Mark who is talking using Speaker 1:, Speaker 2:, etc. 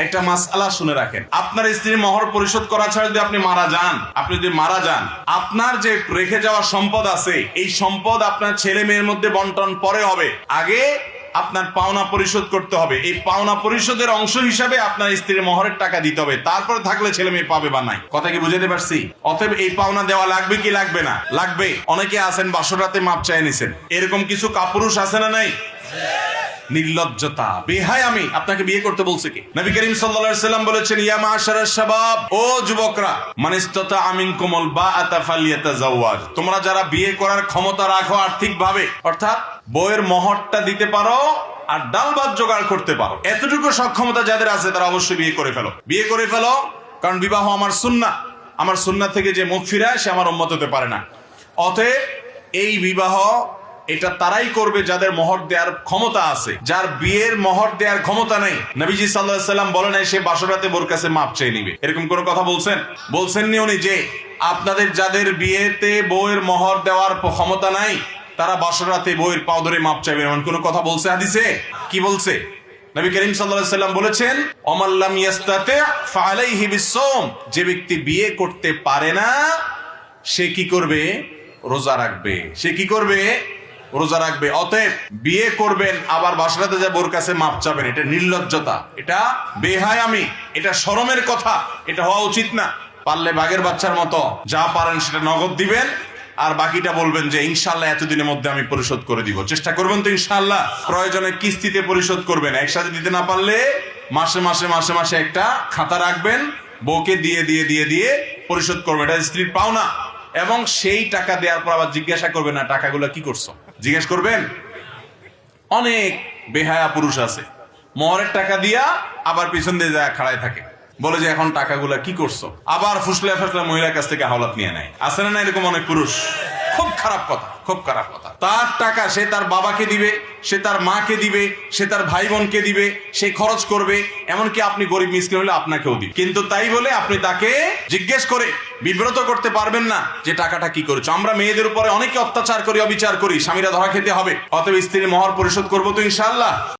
Speaker 1: একটা মাসআলা শুনে রাখেন, আপনার স্ত্রীর মহর পরিশোধ করা ছাড়া যদি আপনি মারা যান, আপনার যে রেখে যাওয়া সম্পদ আছে, এই সম্পদ আপনার ছেলে মেয়ের মধ্যে বন্টন পরে হবে। আগে আপনার পাওনা পরিশোধ করতে হবে। এই পাওনা পরিশোধের অংশ হিসাবে আপনার স্ত্রীর মহরের টাকা দিতে হবে, তারপর থাকলে ছেলে মেয়ে পাবে বা নাই। কথা কি বুঝাতে পারছি? অতএব এই পাওনা দেওয়া লাগবে কি লাগবে না? লাগবে। অনেকে আছেন বাসর রাতে মাপ চাই নিছেন, এরকম কিছু কাপুরুষ আছে না নাই? নির্লজ্জতা, বেহায়ামি। আপনাকে বিয়ে করতে বলছে কি? নবী করিম সাল্লাল্লাহু আলাইহি সাল্লাম বলেছেন, ইয়া মাশারাশ শাবাব, ও যুবকরা, মান ইসতাতা মিনকুমুল বাআতা ফালইয়াতাজাওয়াজ, তোমরা যারা বিয়ে করার ক্ষমতা রাখো আর্থিকভাবে, অর্থাৎ বউয়ের মহরটা দিতে পারো আর ডাল ভাত জোগাড় করতে পারো, এতটুকু সক্ষমতা যাদের আছে তারা অবশ্যই বিয়ে করে ফেলো। বিয়ে করে ফেলো, কারণ বিবাহ আমার সুন্নাহ। আমার সুন্নাহ থেকে যে মুখ ফিরায় সে আমার উম্মত হতে পারে না। অতএব এই বিবাহ এটা তারাই করবে যাদের মোহর দেওয়ার ক্ষমতা আছে। যার বিয়ের মোহর দেওয়ার ক্ষমতা নেই, নবীজি সাল্লাল্লাহু আলাইহি সাল্লাম বলেন সে বাসরাতে বোর কাছে মাপ চেয়ে নিবে। এরকম কোন কথা বলছেননি উনি যে আপনাদের যাদের বিয়েতে বউয়ের মোহর দেওয়ার ক্ষমতা নাই তারা বাসরাতে বউয়ের পাও ধরে মাপ চাইবে, এমন কোন কথা বলছে হাদিসে? কি বলছে? নবী করিম সাল্লাল্লাহু আলাইহি সাল্লাম বলেছেন, ওমান লাম ইয়াস্তাতি ফাআলাইহি বিসসাওম, যে ব্যক্তি বিয়ে করতে পারে না সে কি করবে? রোজা রাখবে। সে কি করবে? রোজা রাখবে। অতএব বিয়ে করবেন আবার বাসরাতে যা বোর কাছে মাপ চাবেন, এটা নির্লজ্জতা, এটা বেহায়ামি, এটা শরমের কথা, এটা হওয়া উচিত না। পারলে বাঘের বাচ্চার মতো যা পারেন সেটা নগদ দিবেন, আর বাকিটা বলবেন যে ইনশাআল্লাহ এতদিনের মধ্যে আমি পরিশোধ করে দিব। চেষ্টা করবেন তো ইনশাআল্লাহ। প্রয়োজনে কিস্তিতে পরিশোধ করবেন, একসাথে দিতে না পারলে মাসে মাসে একটা খাতা রাখবেন, বউকে দিয়ে পরিশোধ করবেন। এটা স্ত্রীর পাওনা। এবং সেই টাকা দেওয়ার পর আবার জিজ্ঞাসা করবেন না টাকাগুলো কি করছো, জিজ্ঞেস করবেন। অনেক বেহায়া পুরুষ আছে, মোহরের টাকা দিয়া আবার পিছন দিয়ে যায় খাড়ায় থাকে, বলে যে এখন টাকাগুলা কি করছো, আবার ফুসলে মহিলার কাছ থেকে হাওলাত নিয়ে নেয়। আছে না এরকম অনেক পুরুষ? খুব খারাপ কথা, খুব খারাপ কথা। তার টাকা সে তার বাবাকে দিবে, সে তার মাকে দিবে, সে তার ভাই বোনকে দিবে, সে খরচ করবে, এমনকি আপনি গরিব মিসকিন হলে আপনাকেও দিবে। কিন্তু তাই বলে আপনি তাকে জিজ্ঞেস করে বিব্রত করতে পারবেন না যে টাকাটা কি করেছো। আমরা মেয়েদের উপরে অনেকে অত্যাচার করি, অবিচার করি, স্বামীরা ধরা খেতে হবে। অতএব স্ত্রীর মহর পরিশোধ করবো তো ইনশাআল্লাহ।